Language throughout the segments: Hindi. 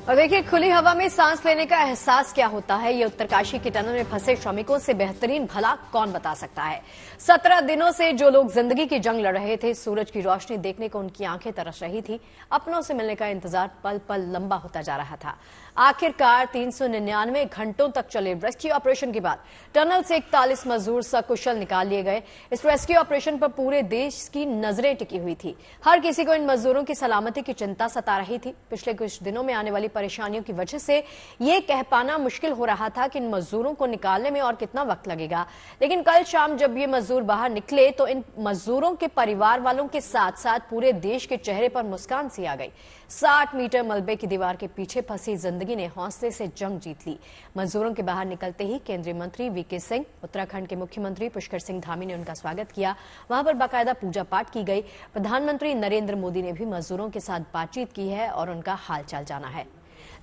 और देखिए, खुली हवा में सांस लेने का एहसास क्या होता है, ये उत्तरकाशी की टनल में फंसे श्रमिकों से बेहतरीन भला कौन बता सकता है। 17 दिनों से जो लोग जिंदगी की जंग लड़ रहे थे, सूरज की रोशनी देखने को उनकी आंखें तरस रही थी, अपनों से मिलने का इंतजार पल पल लंबा होता जा रहा था। आखिरकार 399 घंटों तक चले रेस्क्यू ऑपरेशन के बाद टनल से 41 मजदूर सकुशल निकाल लिए गए। इस रेस्क्यू ऑपरेशन पर पूरे देश की नजरें टिकी हुई थी। हर किसी को इन मजदूरों की सलामती की चिंता सता रही थी। पिछले कुछ दिनों में आने वाली परेशानियों की वजह से ये कह पाना मुश्किल हो रहा था कि इन मजदूरों को निकालने में और कितना वक्त लगेगा। लेकिन कल शाम जब ये मजदूर बाहर निकले तो इन मजदूरों के परिवार वालों के साथ साथ पूरे देश के चेहरे पर मुस्कान सी आ गई। 60 मीटर मलबे की दीवार के पीछे फंसी जिंदगी ने हौसले से जंग जीत ली। मजदूरों के बाहर निकलते ही केंद्रीय मंत्री वीके सिंह, उत्तराखंड के मुख्यमंत्री पुष्कर सिंह धामी ने उनका स्वागत किया। वहां पर बाकायदा पूजा पाठ की गई। प्रधानमंत्री नरेंद्र मोदी ने भी मजदूरों के साथ बातचीत की है और उनका हालचाल जाना है।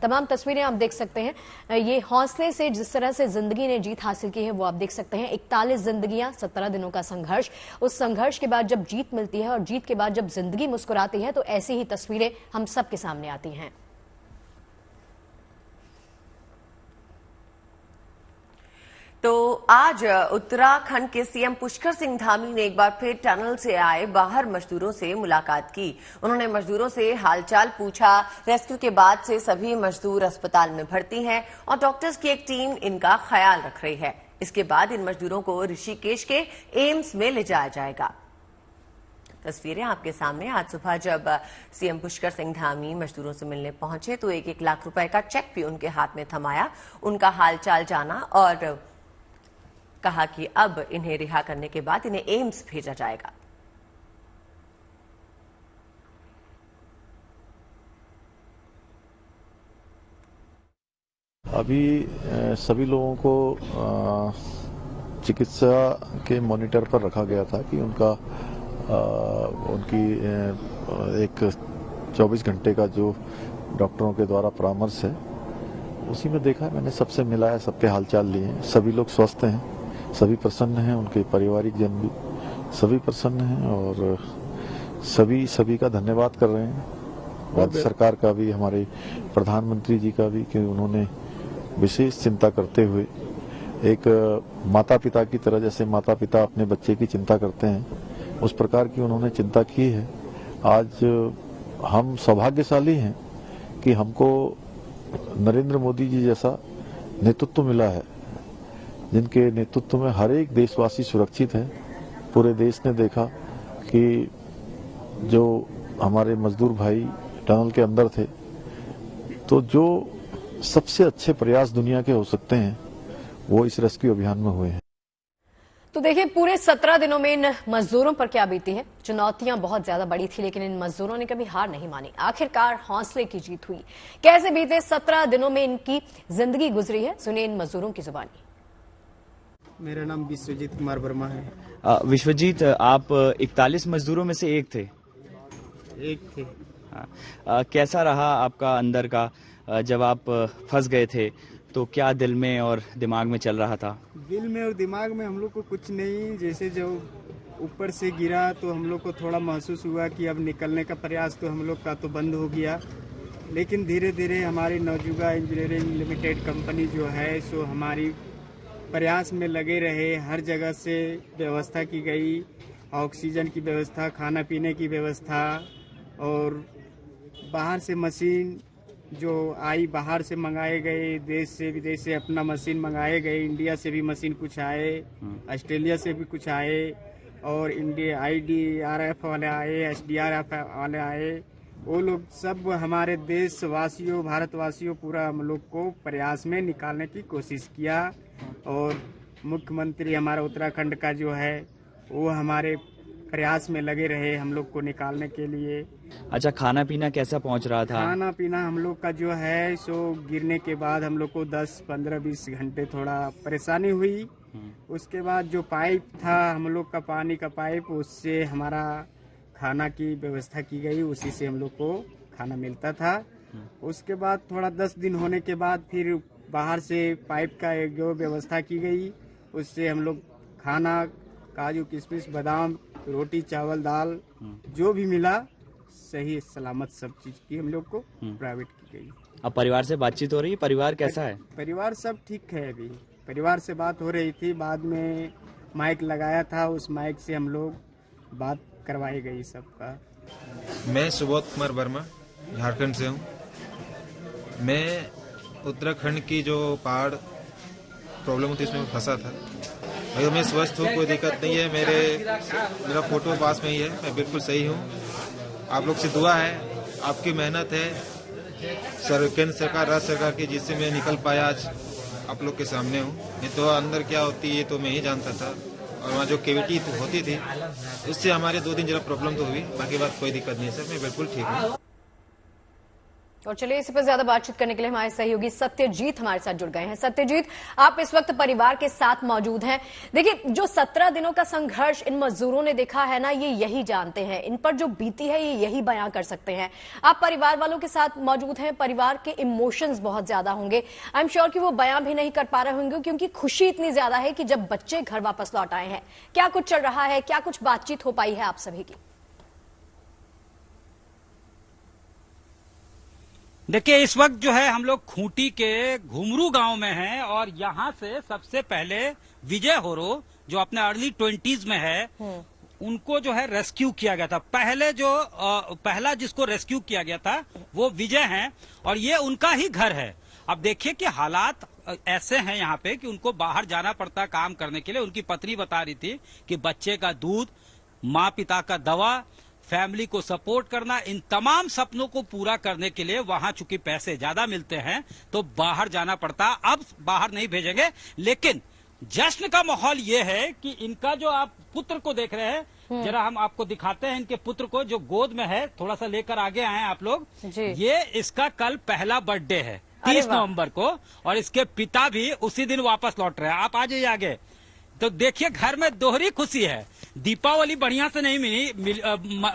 तमाम तस्वीरें आप देख सकते हैं। ये हौसले से जिस तरह से जिंदगी ने जीत हासिल की है वो आप देख सकते हैं। 41 जिंदगियां, 17 दिनों का संघर्ष। उस संघर्ष के बाद जब जीत मिलती है और जीत के बाद जब जिंदगी मुस्कुराती है तो ऐसी ही तस्वीरें हम सबके सामने आती हैं। तो आज उत्तराखंड के सीएम पुष्कर सिंह धामी ने एक बार फिर टनल से आए बाहर मजदूरों से मुलाकात की। उन्होंने मजदूरों से हालचाल पूछा। रेस्क्यू के बाद से सभी मजदूर अस्पताल में भर्ती हैं और डॉक्टर्स की एक टीम इनका ख्याल रख रही है। इसके बाद इन मजदूरों को ऋषिकेश के एम्स में ले जाया जाएगा। तस्वीरें आपके सामने। आज सुबह जब सीएम पुष्कर सिंह धामी मजदूरों से मिलने पहुंचे तो 1-1 लाख रुपए का चेक भी उनके हाथ में थमाया, उनका हालचाल जाना और कहा कि अब इन्हें रिहा करने के बाद इन्हें एम्स भेजा जाएगा। अभी सभी लोगों को चिकित्सा के मॉनिटर पर रखा गया था कि उनकी एक 24 घंटे का जो डॉक्टरों के द्वारा परामर्श है उसी में देखा। मैंने सबसे मिला है, सबके हालचाल लिए हैं। सभी लोग स्वस्थ हैं, सभी प्रसन्न हैं, उनके पारिवारिक जन भी सभी प्रसन्न हैं और सभी का धन्यवाद कर रहे हैं। राज्य सरकार का भी, हमारे प्रधानमंत्री जी का भी, कि उन्होंने विशेष चिंता करते हुए एक माता पिता की तरह, जैसे माता पिता अपने बच्चे की चिंता करते हैं उस प्रकार की उन्होंने चिंता की है। आज हम सौभाग्यशाली हैं कि हमको नरेंद्र मोदी जी जैसा नेतृत्व मिला है, जिनके नेतृत्व में हर एक देशवासी सुरक्षित है। पूरे देश ने देखा कि जो हमारे मजदूर भाई टनल के अंदर थे, तो जो सबसे अच्छे प्रयास दुनिया के हो सकते हैं वो इस रेस्क्यू अभियान में हुए हैं। तो देखिए, पूरे 17 दिनों में इन मजदूरों पर क्या बीती है। चुनौतियां बहुत ज्यादा बड़ी थी, लेकिन इन मजदूरों ने कभी हार नहीं मानी। आखिरकार हौसले की जीत हुई। कैसे बीते 17 दिनों में इनकी जिंदगी गुजरी है, सुनिए इन मजदूरों की जुबानी। मेरा नाम विश्वजीत कुमार वर्मा है। विश्वजीत, आप 41 मजदूरों में से एक थे। एक थे। कैसा रहा आपका अंदर का जब आप फंस गए थे, तो क्या दिल में और दिमाग में चल रहा था? दिल में और दिमाग में हम लोग को कुछ नहीं, जैसे जब ऊपर से गिरा तो हम लोग को थोड़ा महसूस हुआ कि अब निकलने का प्रयास तो हम लोग का तो बंद हो गया। लेकिन धीरे धीरे हमारी नवजुगा इंजीनियरिंग लिमिटेड कंपनी जो है सो हमारी प्रयास में लगे रहे। हर जगह से व्यवस्था की गई, ऑक्सीजन की व्यवस्था, खाना पीने की व्यवस्था, और बाहर से मशीन जो आई, बाहर से मंगाए गए, देश से विदेश से अपना मशीन मंगाए गए। इंडिया से भी मशीन कुछ आए, ऑस्ट्रेलिया से भी कुछ आए, और इंडिया IDRF वाले आए, SDRF वाले आए। वो लोग सब हमारे देशवासियों, भारतवासियों, पूरा हम लोग को प्रयास में निकालने की कोशिश किया। और मुख्यमंत्री हमारा उत्तराखंड का जो है वो हमारे प्रयास में लगे रहे हम लोग को निकालने के लिए। अच्छा, खाना पीना कैसा पहुंच रहा था? खाना पीना हम लोग का जो है सो गिरने के बाद हम लोग को 10, 15, 20 घंटे थोड़ा परेशानी हुई। उसके बाद जो पाइप था हम लोग का, पानी का पाइप, उससे हमारा खाना की व्यवस्था की गई, उसी से हम लोग को खाना मिलता था। उसके बाद थोड़ा 10 दिन होने के बाद फिर बाहर से पाइप का एक जो व्यवस्था की गई, उससे हम लोग खाना, काजू किशमिश, बादाम, रोटी, चावल, दाल जो भी मिला सही सलामत सब चीज की हम लोग को प्राइवेट की गई। अब परिवार से बातचीत हो रही है, परिवार कैसा है? परिवार सब ठीक है। अभी परिवार से बात हो रही थी, बाद में माइक लगाया था, उस माइक से हम लोग बात करवाई गई सबका। मैं सुबोध कुमार वर्मा झारखंड से हूँ। मैं उत्तराखंड की जो पहाड़ प्रॉब्लम होती है उसमें फंसा था। अगर मैं स्वस्थ हूँ, कोई दिक्कत नहीं है। मेरा फोटो पास में ही है, मैं बिल्कुल सही हूँ। आप लोग से दुआ है, आपकी मेहनत है, केंद्र सरकार राज्य सरकार की, जिससे मैं निकल पाया आज आप लोग के सामने हूँ। नहीं तो अंदर क्या होती है तो मैं ही जानता था, और वहाँ जो कैविटी होती थी उससे हमारे 2 दिन जरा प्रॉब्लम तो हुई, बाकी बात कोई दिक्कत नहीं है सर, मैं बिल्कुल ठीक हूँ। और चलिए इस पर ज्यादा बातचीत करने के लिए हमारे सहयोगी सत्यजीत हमारे साथ जुड़ गए हैं। सत्यजीत, आप इस वक्त परिवार के साथ मौजूद हैं। देखिए, जो 17 दिनों का संघर्ष इन मजदूरों ने देखा है ना, ये यही जानते हैं, इन पर जो बीती है ये यही बयां कर सकते हैं। आप परिवार वालों के साथ मौजूद हैं, परिवार के इमोशंस बहुत ज्यादा होंगे। आई एम श्योर कि वो बयां भी नहीं कर पा रहे होंगे, क्योंकि खुशी इतनी ज्यादा है कि जब बच्चे घर वापस लौट आए हैं। क्या कुछ चल रहा है, क्या कुछ बातचीत हो पाई है आप सभी की? देखिए, इस वक्त जो है हम लोग खूंटी के घुमरू गांव में हैं, और यहाँ से सबसे पहले विजय होरो जो अपने अर्ली 20s में है, उनको जो है रेस्क्यू किया गया था। पहला जिसको रेस्क्यू किया गया था वो विजय हैं, और ये उनका ही घर है। अब देखिए कि हालात ऐसे हैं यहाँ पे कि उनको बाहर जाना पड़ता काम करने के लिए। उनकी पत्नी बता रही थी कि बच्चे का दूध, माँ पिता का दवा, फैमिली को सपोर्ट करना, इन तमाम सपनों को पूरा करने के लिए वहां चूंकि पैसे ज्यादा मिलते हैं तो बाहर जाना पड़ता। अब बाहर नहीं भेजेंगे, लेकिन जश्न का माहौल ये है कि इनका जो आप पुत्र को देख रहे हैं, जरा हम आपको दिखाते हैं इनके पुत्र को जो गोद में है, थोड़ा सा लेकर आगे आए आप लोग। ये इसका कल पहला बर्थडे है 30 नवंबर को, और इसके पिता भी उसी दिन वापस लौट रहे हैं। आप आ जाइए आगे। तो देखिए, घर में दोहरी खुशी है। दीपावली बढ़िया से नहीं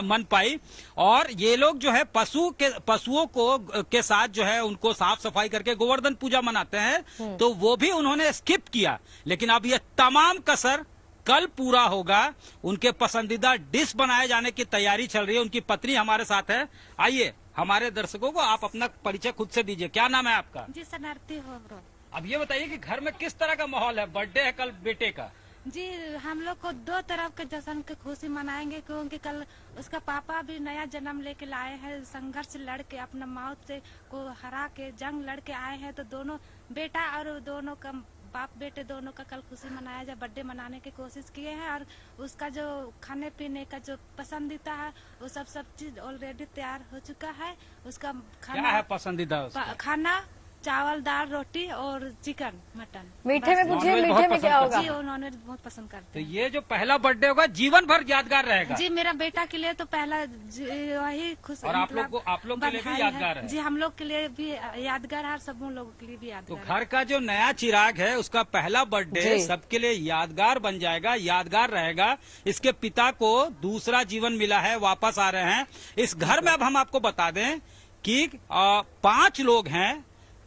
मन पाई, और ये लोग जो है पशुओं को के साथ जो है उनको साफ सफाई करके गोवर्धन पूजा मनाते हैं, तो वो भी उन्होंने स्किप किया। लेकिन अब ये तमाम कसर कल पूरा होगा। उनके पसंदीदा डिश बनाए जाने की तैयारी चल रही है। उनकी पत्नी हमारे साथ है। आइए, हमारे दर्शकों को आप अपना परिचय खुद से दीजिए। क्या नाम है आपका? जी, शरणार्थी हो। अब ये बताइए कि घर में किस तरह का माहौल है? बर्थडे है कल बेटे का। जी, हम लोग को 2 तरफ के जश्न की खुशी मनाएंगे, क्योंकि कल उसका पापा भी नया जन्म लेके लाए हैं। संघर्ष लड़के अपना मौत से को हरा के जंग लड़के आए हैं, तो दोनों बेटा और दोनों का बाप बेटे दोनों का कल खुशी मनाया जाए, बर्थडे मनाने की कोशिश किए हैं। और उसका जो खाने पीने का जो पसंदीदा है वो सब चीज ऑलरेडी तैयार हो चुका है। उसका खाना क्या है पसंदीदा? खाना चावल, दाल, रोटी और चिकन, मटन। मीठे में पूछिए, मीठे में क्या होगा? जी, वो नॉनवेज बहुत पसंद करते तो हैं। ये जो पहला बर्थडे होगा जीवन भर यादगार रहेगा। जी, मेरा बेटा के लिए तो पहला वही खुश, और आप लोग के लिए भी यादगार है। जी, हम लोग के लिए भी यादगार है, सब लोगों के लिए भी यादगार तो घर का जो नया चिराग है उसका पहला बर्थडे सबके लिए यादगार बन जाएगा, यादगार रहेगा। इसके पिता को दूसरा जीवन मिला है, वापस आ रहे हैं इस घर में। अब हम आपको बता दें कि 5 लोग हैं,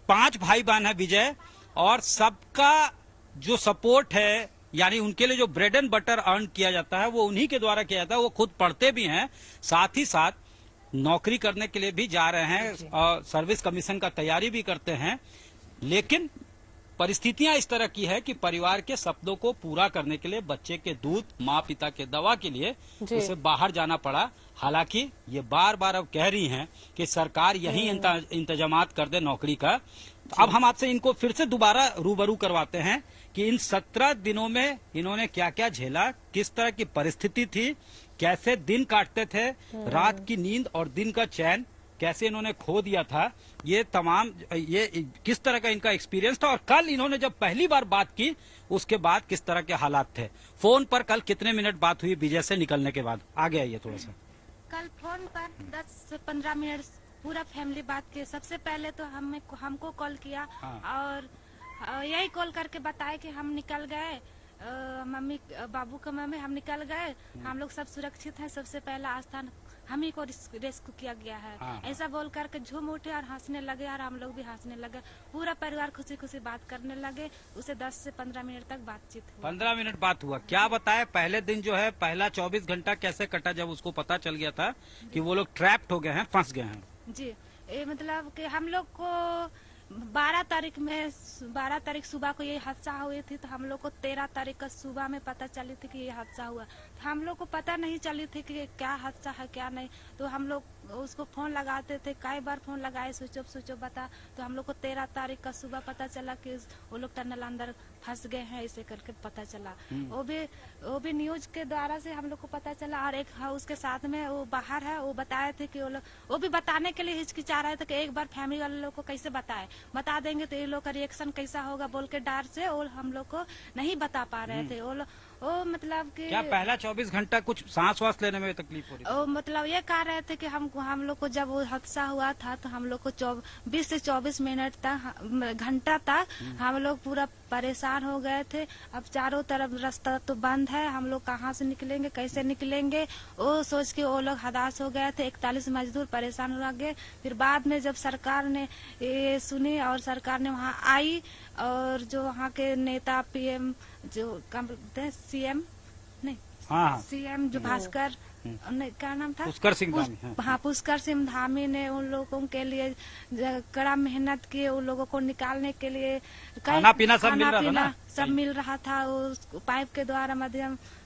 5 भाई बहन है विजय, और सबका जो सपोर्ट है, यानी उनके लिए जो ब्रेड एंड बटर अर्न किया जाता है वो उन्हीं के द्वारा किया जाता है। वो खुद पढ़ते भी हैं, साथ ही साथ नौकरी करने के लिए भी जा रहे हैं, और सर्विस कमीशन का तैयारी भी करते हैं। लेकिन परिस्थितियां इस तरह की है कि परिवार के सपनों को पूरा करने के लिए बच्चे के दूध, माँ पिता के दवा के लिए उसे बाहर जाना पड़ा। हालांकि ये बार बार अब कह रही हैं कि सरकार यही इंतजामात कर दे नौकरी का। तो अब हम आपसे इनको फिर से दोबारा रूबरू करवाते हैं कि इन 17 दिनों में इन्होंने क्या क्या झेला, किस तरह की परिस्थिति थी, कैसे दिन काटते थे, रात की नींद और दिन का चैन कैसे इन्होंने खो दिया था। ये तमाम ये किस तरह का इनका एक्सपीरियंस था, और कल इन्होंने जब पहली बार बात की उसके बाद किस तरह के हालात थे। फोन पर कल कितने मिनट बात हुई विजय से निकलने के बाद? आगे आइए थोड़ा सा। कल फोन पर 10 से 15 मिनट पूरा फैमिली बात की। सबसे पहले तो हमको कॉल किया, और यही कॉल करके बताया कि हम निकल गए, मम्मी बाबू का मम्मी हम निकल गए, हम लोग सब सुरक्षित हैं। सबसे पहला स्थान हम ही को रेस्क्यू किया गया है। हाँ। ऐसा बोल करके झूम उठे और हंसने लगे और हम लोग भी हंसने लगे। पूरा परिवार खुशी खुशी बात करने लगे। उसे 10 से 15 मिनट तक बातचीत हुई। 15 मिनट बात हुआ। क्या बताए पहले दिन जो है पहला 24 घंटा कैसे कटा जब उसको पता चल गया था कि वो लोग ट्रैप्ड हो गए हैं, फंस गए हैं? जी, ये मतलब कि हम लोग को 12 तारीख सुबह को ये हादसा हुई थी, तो हम लोग को 13 तारीख का सुबह में पता चली थी कि ये हादसा हुआ। तो हम लोग को पता नहीं चली थी कि क्या हादसा है क्या नहीं। तो हम लोग उसको फोन लगाते थे, कई बार फोन लगाए, स्विच ऑफ बता। तो हम लोग को 13 तारीख का सुबह पता चला कि वो लोग टनल अंदर फंस गए हैं, ऐसे करके पता चला। वो भी न्यूज के द्वारा से हम लोग को पता चला। और एक उसके साथ में वो बाहर है, वो बताए थे कि वो भी बताने के लिए हिचकिचा रहे थे कि एक बार फैमिली वाले लोग को कैसे बता देंगे तो ये लोग का रिएक्शन कैसा होगा बोल के डर से और हम लोग को नहीं बता पा रहे थे। वो मतलब कि क्या पहला 24 घंटा कुछ सांस वास लेने में तकलीफ हो रही थी? मतलब ये कह रहे थे कि हम लोग को जब वो हादसा हुआ था तो हम लोग को 20 से 24 मिनट तक घंटा तक हम लोग पूरा परेशान हो गए थे। अब चारों तरफ रास्ता तो बंद है, हम लोग कहाँ से निकलेंगे, कैसे निकलेंगे, वो सोच के वो लोग हताश हो गए थे। 41 मजदूर परेशान हो गए। फिर बाद में जब सरकार ने ये सुनी और सरकार ने वहाँ आई और जो वहाँ के नेता पीएम जो सीएम नहीं हाँ। सीएम जो भास्कर क्या नाम था, पुष्कर सिंह धामी। हाँ, पुष्कर सिंह धामी ने उन लोगों के लिए कड़ा मेहनत की। उन लोगों को निकालने के लिए खाना पीना सब मिल रहा था।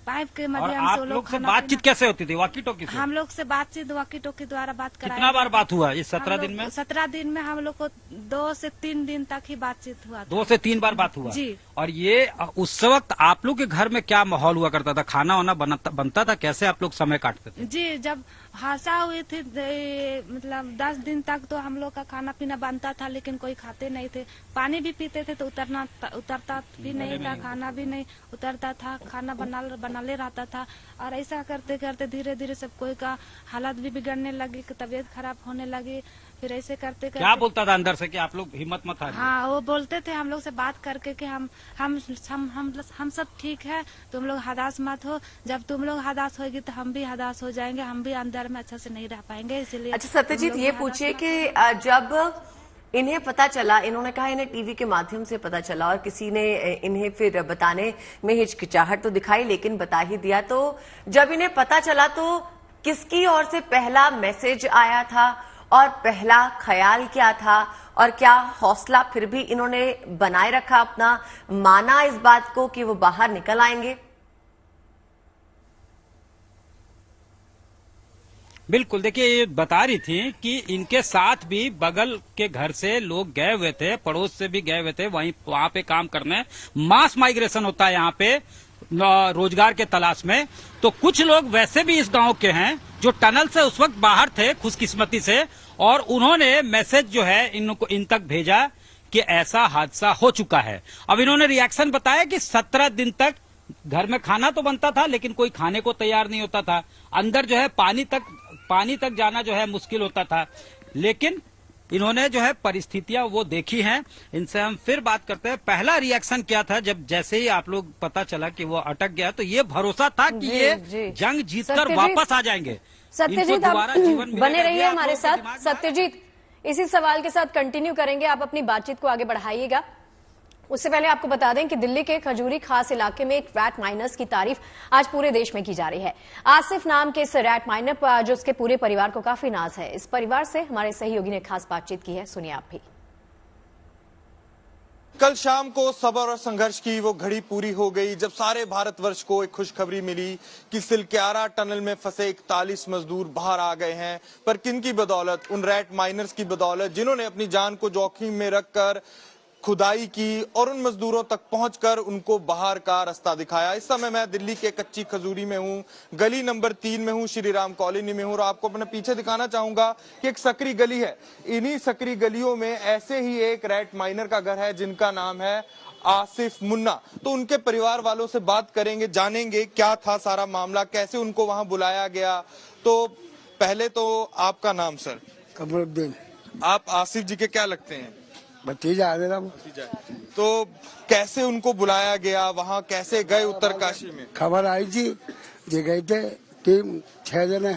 पाइप के माध्यम आप से लोग से बातचीत कैसे होती थी? वॉकी टॉकी से? हम लोग से बातचीत वॉकी टॉकी द्वारा बात कराई। कितना बार बात हुआ इस 17 दिन में? 17 दिन में हम लोग को 2 से 3 दिन तक ही बातचीत हुआ था। 2 से 3 बार बात हुआ जी। और ये उस वक्त आप लोग के घर में क्या माहौल हुआ करता था? खाना वाना बनता था? कैसे आप लोग समय काटते थे? जी, जब हादसा हुई थी मतलब 10 दिन तक तो हम लोग का खाना पीना बनता था, लेकिन कोई खाते नहीं थे। पानी भी पीते थे तो उतरता भी नहीं था, खाना भी नहीं उतरता था, खाना बनाले रहता था। और ऐसा करते करते धीरे धीरे सब कोई का हालत भी बिगड़ने लगी, तबीयत खराब होने लगी। फिर ऐसे करते क्या बोलता था अंदर से कि आप लोग हिम्मत मत हारिए? हाँ, वो बोलते थे हम लोग से बात करके कि हम सब ठीक है, तुम लोग हदास मत हो। जब तुम लोग हदास होगी तो हम भी हदास हो जाएंगे, हम भी अंदर में अच्छा से नहीं रह पाएंगे। इसलिए अच्छा सत्यजीत, ये पूछिए कि जब इन्हें पता चला, इन्होंने कहा इन्हें टीवी के माध्यम से पता चला और किसी ने इन्हें फिर बताने में हिचकिचाहट तो दिखाई, लेकिन बता ही दिया। तो जब इन्हें पता चला तो किसकी ओर से पहला मैसेज आया था और पहला ख्याल क्या था, और क्या हौसला फिर भी इन्होंने बनाए रखा अपना, माना इस बात को कि वो बाहर निकल आएंगे? बिल्कुल, देखिए ये बता रही थी कि इनके साथ भी बगल के घर से लोग गए हुए थे, पड़ोस से भी गए हुए थे वहां पे काम करने। मास माइग्रेशन होता है यहाँ पे रोजगार के तलाश में। तो कुछ लोग वैसे भी इस गांव के हैं जो टनल से उस वक्त बाहर थे खुशकिस्मती से, और उन्होंने मैसेज जो है इन तक भेजा कि ऐसा हादसा हो चुका है। अब इन्होंने रिएक्शन बताया कि 17 दिन तक घर में खाना तो बनता था लेकिन कोई खाने को तैयार नहीं होता था। अंदर जो है पानी तक जाना जो है मुश्किल होता था। लेकिन इन्होंने जो है परिस्थितियां वो देखी हैं। इनसे हम फिर बात करते हैं। पहला रिएक्शन क्या था जब जैसे ही आप लोग पता चला कि वो अटक गया, तो ये भरोसा था कि ये जंग जीतकर वापस आ जाएंगे, सत्यजीत आप बने रहिए हमारे साथ। सत्यजीत, इसी सवाल के साथ कंटिन्यू करेंगे, आप अपनी बातचीत को आगे बढ़ाइएगा। उससे पहले आपको बता दें कि दिल्ली के खजूरी खास इलाके में एक रैट माइनर्स की तारीफ आज पूरे देश में की जा रही है। आसिफ नाम के इस रैट माइनर पर जो उसके पूरे परिवार को काफी नाज है। इस परिवार से हमारे सहयोगी ने खास बातचीत की है, सुनिए आप भी। कल शाम को सब्र और संघर्ष की वो घड़ी पूरी हो गई जब सारे भारतवर्ष को एक खुशखबरी मिली कि सिलक्यारा टनल में फंसे 41 मजदूर बाहर आ गए हैं। पर किनकी बदौलत? उन रैट माइनर्स की बदौलत जिन्होंने अपनी जान को जोखिम में रखकर खुदाई की और उन मजदूरों तक पहुंचकर उनको बाहर का रास्ता दिखाया। इस समय मैं दिल्ली के कच्ची खजूरी में हूं, गली नंबर 3 में हूं, श्री राम कॉलोनी में हूं, और आपको अपने पीछे दिखाना चाहूंगा कि एक सकरी गली है। इन्हीं सकरी गलियों में ऐसे ही एक रैट माइनर का घर है जिनका नाम है आसिफ मुन्ना। तो उनके परिवार वालों से बात करेंगे, जानेंगे क्या था सारा मामला, कैसे उनको वहां बुलाया गया। तो पहले तो आपका नाम सर? कमरुद्दीन। आप आसिफ जी के क्या लगते हैं? भतीजा है मेरा। तो कैसे उनको बुलाया गया, वहाँ कैसे गए उत्तरकाशी में? खबर आई थी, जे गए थे 6 जने,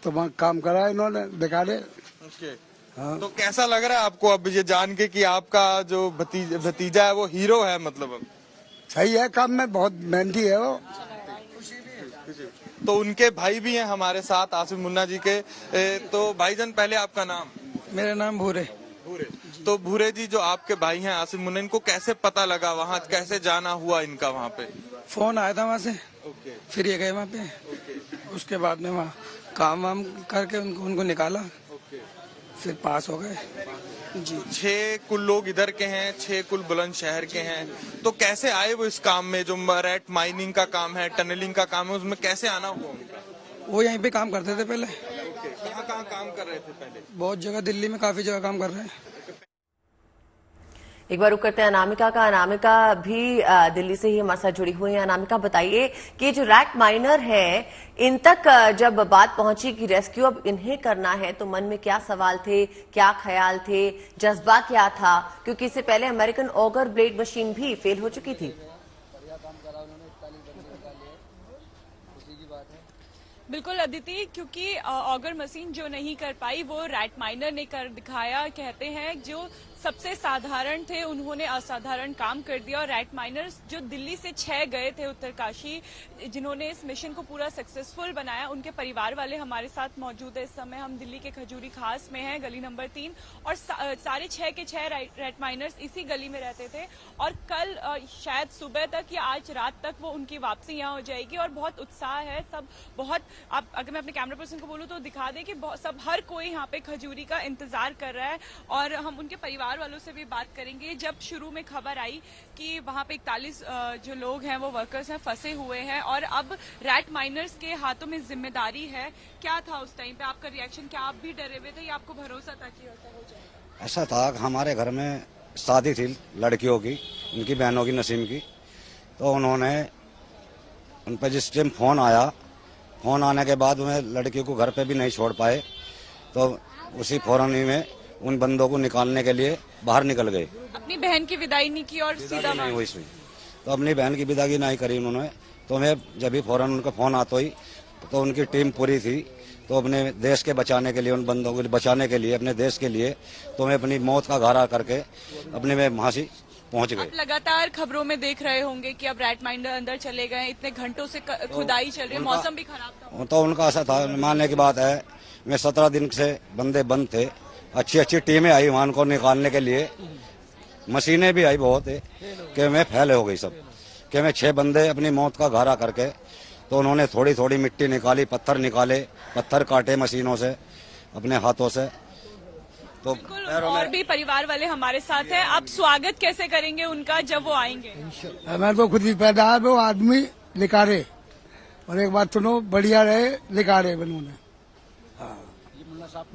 तो वहाँ काम करा इन्होंने, दिखा दे। हाँ। तो कैसा लग रहा है आपको अब ये जान के कि आपका जो भतीजा है वो हीरो है? मतलब अब सही है, काम में बहुत मेहनती है वो। तो उनके भाई भी हैं हमारे साथ, आसिफ मुन्ना जी के। तो भाईजान पहले आपका नाम? मेरा नाम भूरे। तो भूरे जी, जो आपके भाई हैं आसिफ मुन्ना, इनको कैसे पता लगा, वहाँ कैसे जाना हुआ इनका वहाँ पे? फोन आया था वहाँ से, फिर ये गए वहाँ पे। उसके बाद में वहाँ काम वाम करके उनको निकाला, फिर पास हो गए जी। 6 कुल लोग इधर के हैं, 6 कुल बुलंदशहर के हैं। तो कैसे आए वो इस काम में, जो रैट माइनिंग का काम है, टनलिंग का काम है, उसमें कैसे आना हुआ उनका? वो यहीं पे काम करते थे पहले। कहाँ काम कर रहे थे पहले? बहुत जगह, दिल्ली में काफी जगह काम कर रहे हैं। एक बार रुक करते हैं अनामिका का। अनामिका भी दिल्ली से ही हमारे साथ जुड़ी हुई है। अनामिका, बताइए कि जो रैट माइनर है, इन तक जब बात पहुंची कि रेस्क्यू अब इन्हें करना है, तो मन में क्या सवाल थे, क्या ख्याल थे, जज्बा क्या था? क्योंकि इससे पहले अमेरिकन ऑगर ब्लेड मशीन भी फेल हो चुकी थी। बिल्कुल अदिति, क्योंकि ऑगर मशीन जो नहीं कर पाई वो रैट माइनर ने कर दिखाया। कहते हैं जो सबसे साधारण थे उन्होंने असाधारण काम कर दिया। और रैट माइनर्स जो दिल्ली से 6 गए थे उत्तरकाशी, जिन्होंने इस मिशन को पूरा सक्सेसफुल बनाया, उनके परिवार वाले हमारे साथ मौजूद है। इस समय हम दिल्ली के खजूरी खास में हैं, गली नंबर 3, और सारे 6 के 6 रैट माइनर्स इसी गली में रहते थे। और कल शायद सुबह तक या आज रात तक वो उनकी वापसी यहाँ हो जाएगी। और बहुत उत्साह है, सब बहुत, आप अगर मैं अपने कैमरा पर्सन को बोलूं तो दिखा दें कि सब हर कोई यहाँ पे खजूरी का इंतजार कर रहा है। और हम उनके परिवार वालों से भी बात करेंगे। जब शुरू में खबर आई कि वहाँ पे 41 जो लोग हैं, वो वर्कर्स हैं, फंसे हुए हैं और अब रैट माइनर्स के हाथों में जिम्मेदारी है, क्या था उस टाइम पे आपका रिएक्शन? क्या आप भी डरे हुए थे या आपको भरोसा था कि ऐसा हो जाएगा? ऐसा था कि हमारे घर में शादी थी लड़कियों की, उनकी बहनों की, नसीम की। तो उन्होंने उन पर जिस टाइम फोन आया, फोन आने के बाद उन्हें लड़की को घर पे भी नहीं छोड़ पाए, तो उसी फौरन ही में उन बंदों को निकालने के लिए बाहर निकल गए। अपनी बहन की विदाई नहीं की और सीधा नहीं हुई इसमें, तो अपनी बहन की विदाई नहीं करी उन्होंने। तो मैं जब भी फौरन उनका फोन आता ही, तो उनकी टीम पूरी थी, तो अपने देश के बचाने के लिए, उन बंदों को बचाने के लिए, अपने देश के लिए, तो मैं अपनी मौत का घारा करके अपने में वहां से पहुंच गए। लगातार खबरों में देख रहे होंगे कि अब रैट माइनर अंदर चले गए, इतने घंटों से खुदाई चल रही है, मौसम भी खराब था। तो उनका ऐसा था, मानने की बात है, मैं 17 दिन से बंदे बंद थे, अच्छी टीमें आई वहां को निकालने के लिए, मशीनें भी आई बहुत है, कि मैं फैल हो गई सब, कि मैं 6 बंदे अपनी मौत का घारा करके, तो उन्होंने थोड़ी थोड़ी मिट्टी निकाली, पत्थर निकाले, पत्थर काटे मशीनों से अपने हाथों से। तो और भी परिवार वाले हमारे साथ हैं, आप स्वागत कैसे करेंगे उनका जब वो आएंगे? हमारे को खुद ही पैदा है वो आदमी निकाले, और एक बात सुनो, बढ़िया रहे निकाले उन्होंने,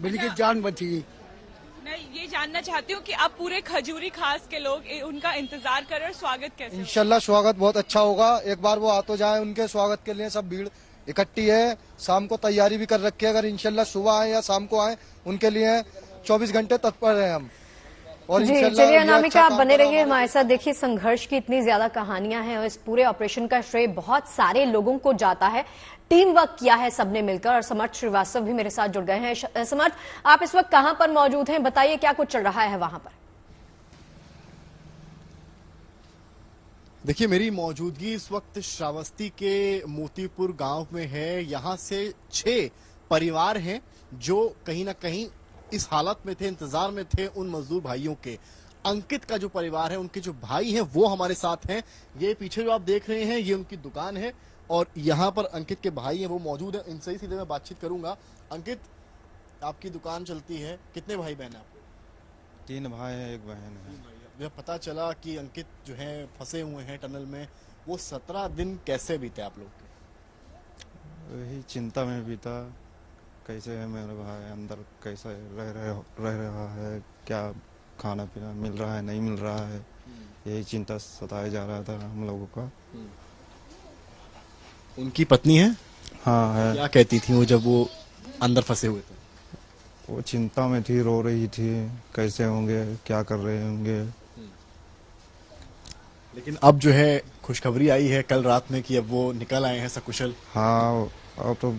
बिल्कुल जान बची। मैं ये जानना चाहती हूँ कि आप पूरे खजूरी खास के लोग उनका इंतजार कर रहे हैं, स्वागत कैसे? इंशाल्लाह स्वागत बहुत अच्छा होगा। एक बार वो आ तो जाए, उनके स्वागत के लिए सब भीड़ इकट्ठी है, शाम को तैयारी भी कर रखी है। अगर इंशाल्लाह सुबह आए या शाम को आए, उनके लिए 24 घंटे तत्पर हैं हम। और जी चलिए अनामिका, आप बने रहिए हमारे साथ। देखिए, संघर्ष की इतनी ज्यादा कहानियां हैं और इस पूरे ऑपरेशन का श्रेय बहुत सारे लोगों को जाता है। टीम वर्क किया है सबने मिलकर, और समर्थ श्रीवास्तव भी मेरे साथ जुड़ गए हैं। समर्थ, आप इस वक्त कहां पर मौजूद हैं? बताइए क्या कुछ चल रहा है वहां पर। देखिए, मेरी मौजूदगी इस वक्त श्रावस्ती के मोतीपुर गांव में है। यहां से 6 परिवार हैं जो कहीं ना कहीं इस हालत में थे, इंतजार में थे उन मजदूर भाइयों के। अंकित का जो परिवार है, उनके जो भाई हैं वो हमारे साथ हैं। ये पीछे जो आप देख रहे हैं, ये उनकी दुकान है और यहाँ पर अंकित के भाई हैं, वो मौजूद हैं। इनसे ही सीधे मैं बातचीत करूंगा। अंकित, आपकी दुकान चलती है, कितने भाई बहन हैं आपको? 3 भाई हैं, 1 बहन है। जब पता चला कि अंकित जो है फंसे हुए हैं टनल में, वो 17 दिन कैसे बीते आप लोग के? वही चिंता में बीता, कैसे है मेरा भाई अंदर, कैसे रह रहा है, क्या खाना पीना मिल रहा है, नहीं मिल रहा है, यही चिंता सताया जा रहा था हम लोगों का। उनकी पत्नी है? हाँ है। क्या कहती थी वो जब वो अंदर फंसे हुए थे? वो चिंता में थी, रो रही थी, कैसे होंगे, क्या कर रहे होंगे। लेकिन अब जो है खुशखबरी आई है कल रात में कि अब वो निकल आए हैं सकुशल। हाँ, अब तो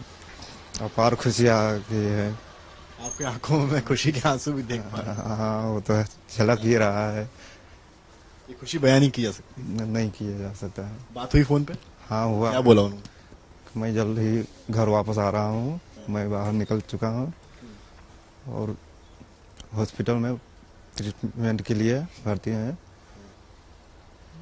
अपार खुशियाँ की है। आपकी आंखों में खुशी के आंसू भी देख पा रहे हैं। हाँ, वो तो झलक ही रहा है। ये खुशी बयान नहीं की जा सकती। नहीं किया जा सकता है। बात हुई फोन पे? हाँ हुआ। क्या बोला उन्होंने? मैं जल्द ही घर वापस आ रहा हूँ, मैं बाहर निकल चुका हूँ और हॉस्पिटल में ट्रीटमेंट के लिए भर्ती हैं।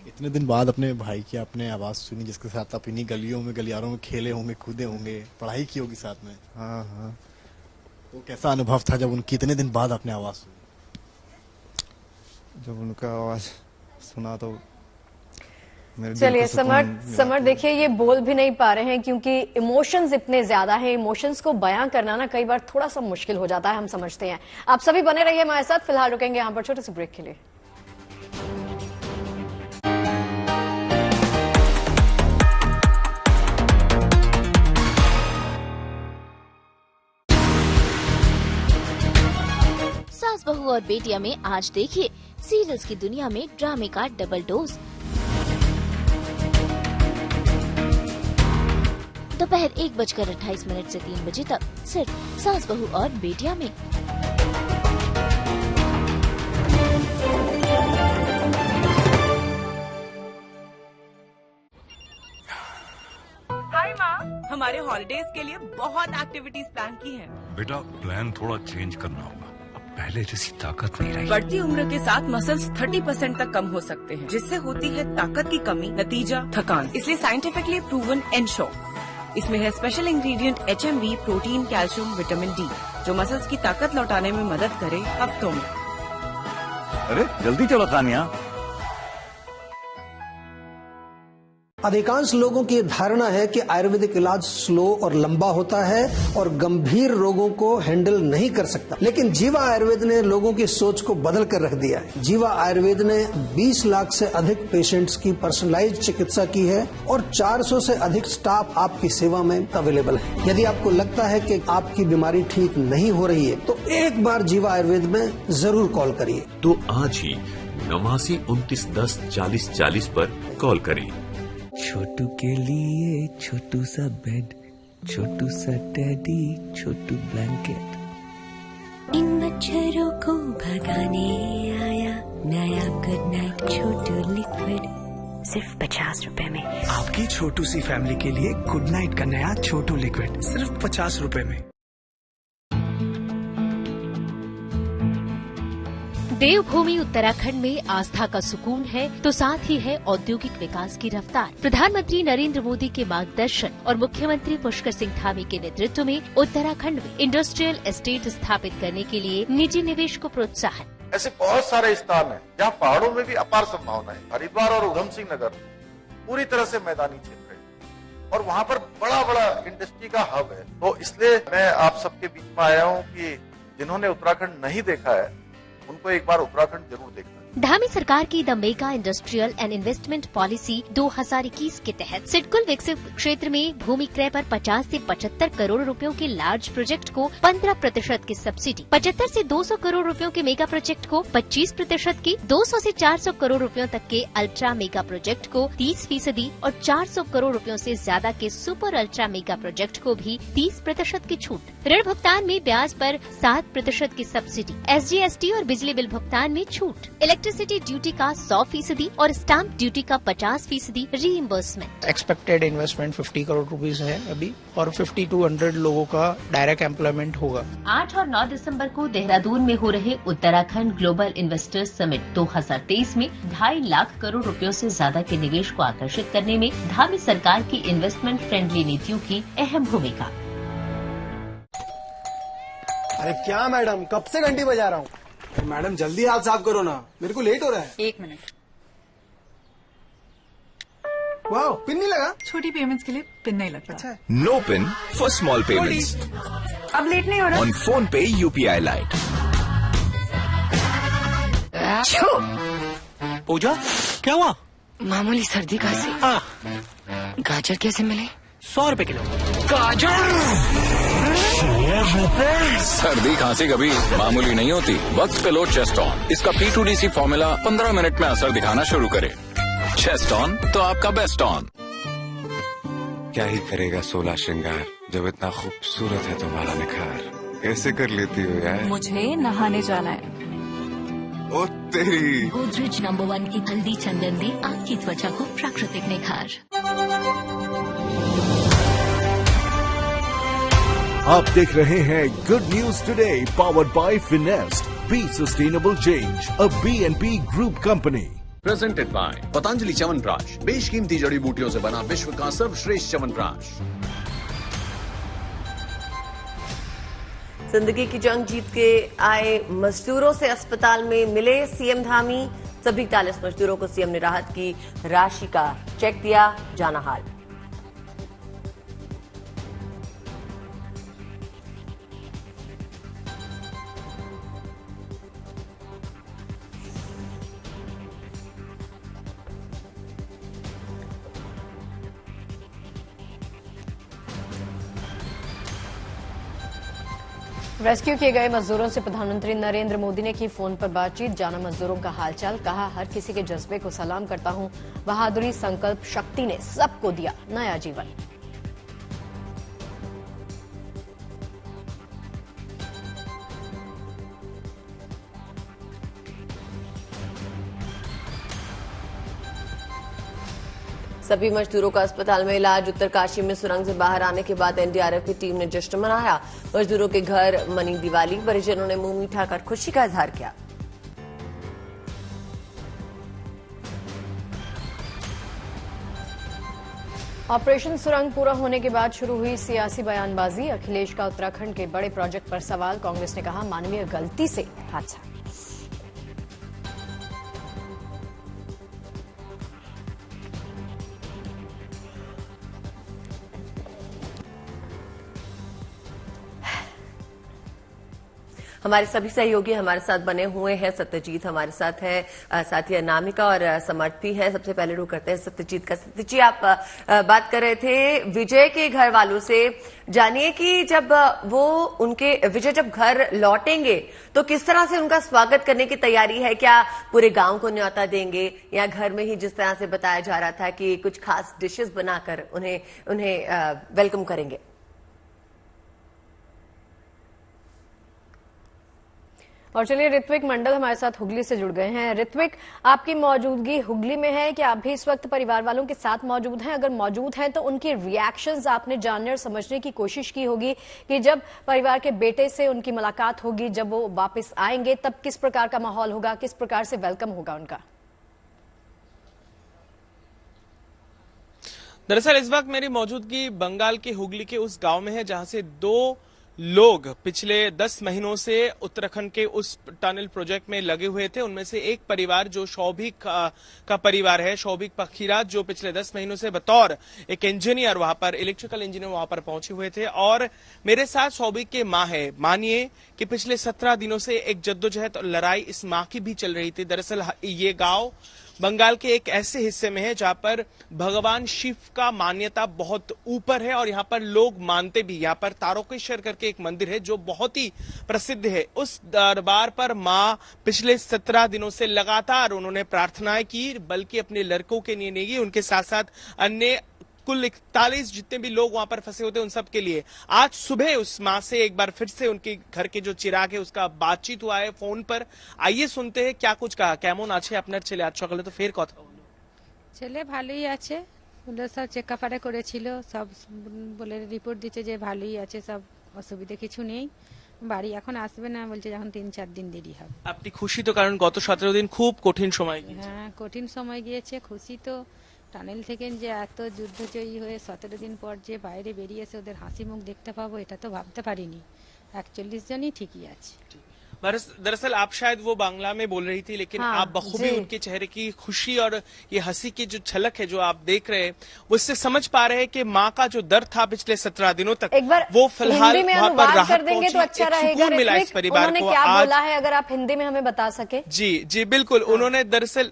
इतने दिन बाद अपने भाई की आपने आवाज सुनी, जिसके साथ आप इन्हीं गलियों में गलियारों में खेले होंगे, कूदे होंगे, पढ़ाई की होगी साथ में। हाँ हाँ। तो कैसा अनुभव था जब उनकी इतने दिन बाद आपने आवाज सुनी? जब उनका आवाज सुना तो चलिए समर देखिए, ये बोल भी नहीं पा रहे हैं क्योंकि इमोशंस इतने ज्यादा हैं। इमोशंस को बयां करना ना कई बार थोड़ा सा मुश्किल हो जाता है, हम समझते हैं। आप सभी बने रहिए हमारे साथ, फिलहाल रुकेंगे यहां पर छोटे से ब्रेक के लिए। सास बहू और बेटिया में आज देखिए सीरियल्स की दुनिया में ड्रामे का डबल डोज। दोपहर 1:28 से 3 बजे तक सिर्फ सास बहू और बेटिया में। हाय माँ, हमारे हॉलिडेज के लिए बहुत एक्टिविटीज प्लान की हैं। बेटा प्लान थोड़ा चेंज करना होगा, अब पहले जैसी ताकत नहीं रही। बढ़ती उम्र के साथ मसल्स 30% तक कम हो सकते हैं, जिससे होती है ताकत की कमी, नतीजा थकान। इसलिए साइंटिफिकली प्रूवन एनश्योर। इसमें है special ingredient HMB, protein, calcium, vitamin D, जो मसल्स की ताकत लौटाने में मदद करे हफ्तों में। अरे जल्दी चलो तानिया। अधिकांश लोगों की धारणा है कि आयुर्वेदिक इलाज स्लो और लंबा होता है और गंभीर रोगों को हैंडल नहीं कर सकता, लेकिन जीवा आयुर्वेद ने लोगों की सोच को बदल कर रख दिया है। जीवा आयुर्वेद ने 20 लाख से अधिक पेशेंट्स की पर्सनलाइज्ड चिकित्सा की है और 400 से अधिक स्टाफ आपकी सेवा में अवेलेबल है। यदि आपको लगता है कि आपकी बीमारी ठीक नहीं हो रही है तो एक बार जीवा आयुर्वेद में जरूर कॉल करिए। तो आज ही 89 29 10 40 40 पर कॉल करें। छोटू के लिए छोटू सा बेड, छोटू सा टेडी, छोटू ब्लैंकेट। इन मच्छरों को भगाने आया नया गुड नाइट छोटू लिक्विड, सिर्फ 50 रुपए में। आपकी छोटू सी फैमिली के लिए गुड नाइट का नया छोटू लिक्विड सिर्फ 50 रुपए में। देवभूमि उत्तराखंड में आस्था का सुकून है तो साथ ही है औद्योगिक विकास की रफ्तार। प्रधानमंत्री नरेंद्र मोदी के मार्गदर्शन और मुख्यमंत्री पुष्कर सिंह धामी के नेतृत्व में उत्तराखंड में इंडस्ट्रियल एस्टेट स्थापित करने के लिए निजी निवेश को प्रोत्साहन। ऐसे बहुत सारे स्थान हैं जहाँ पहाड़ों में भी अपार संभावना है। हरिद्वार और उधम सिंह नगर पूरी तरह से मैदानी क्षेत्र है और वहाँ पर बड़ा बड़ा इंडस्ट्री का हब है। तो इसलिए मैं आप सबके बीच में आया हूँ कि जिन्होंने उत्तराखंड नहीं देखा है उनको एक बार उत्तराखंड जरूर देखना है। धामी सरकार की the mega industrial and investment policy 2021 के तहत सिडकुल विकसित क्षेत्र में भूमि क्रय पर 50 से 75 करोड़ रुपयों के लार्ज प्रोजेक्ट को 15% की सब्सिडी, 75 से 200 करोड़ रुपयों के मेगा प्रोजेक्ट को 25% की, 200 से 400 करोड़ रुपयों तक के अल्ट्रा मेगा प्रोजेक्ट को 30% और 400 करोड़ रुपयों से ज्यादा के सुपर अल्ट्रा मेगा प्रोजेक्ट को भी 30% की छूट। ऋण भुगतान में ब्याज पर 7% की सब्सिडी, SGST और बिजली बिल भुगतान में छूट, इलेक्ट्रिसिटी ड्यूटी का 100% और स्टाम्प ड्यूटी का 50% reimbursement. Expected investment 50 crore rupees है अभी और 50 to 100 लोगों का डायरेक्ट एम्प्लॉयमेंट होगा। 8 और 9 दिसंबर को देहरादून में हो रहे उत्तराखंड ग्लोबल इन्वेस्टर्स समिट 2023 में 2.5 लाख करोड़ रुपयों से ज्यादा के निवेश को आकर्षित करने में धामी सरकार की इन्वेस्टमेंट फ्रेंडली नीतियों की अहम भूमिका। अरे क्या मैडम, कब से घंटी बजा रहा हूँ। मैडम जल्दी हाथ साफ करो ना, मेरे को लेट हो रहा है। 1 मिनट। वाह, पिन नहीं लगा। छोटी पेमेंट्स के लिए पिन नहीं लगता। अच्छा। No pin for small payments. अब लेट नहीं हो रहा। On PhonePe UPI lite. Puja क्या हुआ? मामूली सर्दी खांसी। गाजर कैसे मिले? 100 रुपए किलो। गाजर सर्दी खांसी कभी मामूली नहीं होती। वक्त पे लो चेस्टॉन। इसका P2DC फॉर्मूला 15 मिनट में असर दिखाना शुरू करे। चेस्टॉन तो आपका बेस्ट ऑन। क्या ही करेगा 16 श्रृंगार, जब इतना खूबसूरत है तुम्हारा निखार, कैसे कर लेती हो यार? मुझे नहाने जाना है। ओ तेरी। गोदरेज नंबर 1 की हल्दी चंदन दे आपकी त्वचा को प्राकृतिक निखार। आप देख रहे हैं good news today powered by finest. Be sustainable change, a BNP group company. Presented by Patanjali chyawanprash, बेशकीमती जड़ी बूटियों से बना विश्व का सर्वश्रेष्ठ च्यवनप्राश। जिंदगी की जंग जीत के आए मजदूरों से अस्पताल में मिले सीएम धामी। सभी 41 मजदूरों को सीएम ने राहत की राशि का चेक दिया। जाना हाल। रेस्क्यू किए गए मजदूरों से प्रधानमंत्री नरेंद्र मोदी ने की फोन पर बातचीत। जाना मजदूरों का हालचाल, कहा हर किसी के जज्बे को सलाम करता हूं। बहादुरी, संकल्प, शक्ति ने सबको दिया नया जीवन। सभी मजदूरों का अस्पताल में इलाज। उत्तरकाशी में सुरंग से बाहर आने के बाद एनडीआरएफ की टीम ने जश्न मनाया। मजदूरों के घर मनी दिवाली। परिजनों ने मुंह मीठा कर खुशी का इजहार किया। ऑपरेशन सुरंग पूरा होने के बाद शुरू हुई सियासी बयानबाजी। अखिलेश का उत्तराखंड के बड़े प्रोजेक्ट पर सवाल। कांग्रेस ने कहा मानवीय गलती से हादसा। हमारे सभी सहयोगी हमारे साथ बने हुए हैं। सत्यजीत हमारे साथ है, साथी अनामिका और समर्थ भी है। सबसे पहले रुक करते हैं सत्यजीत का। सत्यजीत, आप बात कर रहे थे विजय के घर वालों से। जानिए कि जब वो उनके विजय जब घर लौटेंगे तो किस तरह से उनका स्वागत करने की तैयारी है? क्या पूरे गांव को न्योता देंगे या घर में ही जिस तरह से बताया जा रहा था कि कुछ खास डिशेस बनाकर उन्हें वेलकम करेंगे? और चलिए ऋत्विक मंडल हमारे साथ हुगली से जुड़ गए हैं। ऋत्विक, आपकी मौजूदगी हुगली में है कि आप भी इस वक्त परिवार वालों के साथ मौजूद हैं? अगर मौजूद हैं तो उनके रिएक्शंस आपने जानने और समझने की कोशिश की होगी कि जब परिवार के बेटे से उनकी मुलाकात होगी, जब वो वापस आएंगे तब किस प्रकार का माहौल होगा, किस प्रकार से वेलकम होगा उनका? दरअसल इस वक्त मेरी मौजूदगी बंगाल के हुगली के उस गांव में है जहां से 2 लोग पिछले 10 महीनों से उत्तराखंड के उस टनल प्रोजेक्ट में लगे हुए थे। उनमें से एक परिवार जो शौभिक का परिवार है, शौभिक पखीराज, जो पिछले 10 महीनों से बतौर एक इंजीनियर वहां पर, इलेक्ट्रिकल इंजीनियर वहां पर पहुंचे हुए थे। और मेरे साथ शौभिक के मां है। मानिए कि पिछले 17 दिनों से एक जद्दोजहद और लड़ाई इस मां की भी चल रही थी। दरअसल ये गांव बंगाल के एक ऐसे हिस्से में है जहां पर भगवान शिव का मान्यता बहुत ऊपर है और यहां पर लोग मानते भी। यहां पर तारकेश्वर करके एक मंदिर है जो बहुत ही प्रसिद्ध है। उस दरबार पर मां पिछले 17 दिनों से लगातार उन्होंने प्रार्थनाएं की, बल्कि अपने लड़कों के लिए नहीं, उनके साथ साथ अन्य कुल 41 जितने भी लोग वहां पर फंसे होते हैं उन सब के लिए। आज सुबह उस मां से एक बार फिर से उनके घर के जो चिराग है उसका बातचीत हुआ है फोन पर। आइए सुनते हैं क्या कुछ कहा। কেমন আছে আপনার ছেলে? আজ সকালে তো ফের কথা হলো। ছেলে ভালোই আছে, ওদের সব চেকআপে করেছিল, সব বলে রিপোর্ট দিচ্ছে যে ভালোই আছে, সব অসুবিধা কিছু নেই। বাড়ি এখন আসবে না বলছে, যখন 3-4 দিন দেরি হবে। আপনি খুশি তো? কারণ গত 17 দিন খুব কঠিন সময় গিয়েছে। হ্যাঁ, কঠিন সময় গিয়েছে। খুশি তো টানেল থেকে যে এত যুদ্ধজয়ী হয়ে 17 দিন পর যে বাইরে বেরিয়ে এসে ওদের হাসি মুখ দেখতে পাবো এটা তো ভাবতে পারিনি। 41 জনই ঠিকই আছে। दरअसल आप शायद वो बांग्ला में बोल रही थी, लेकिन आप बखूबी उनके चेहरे की खुशी और ये हंसी की जो झलक है जो आप देख रहे हैं, उससे समझ पा रहे हैं कि माँ का जो दर्द था पिछले 17 दिनों तक, एक बार वो फिलहाल वहाँ पर राहत कर देंगे तो अच्छा रहेगा। मिला इस परिवार को। क्या बोला है, अगर आप हिंदी में हमें बता सके? जी बिल्कुल। उन्होंने दरअसल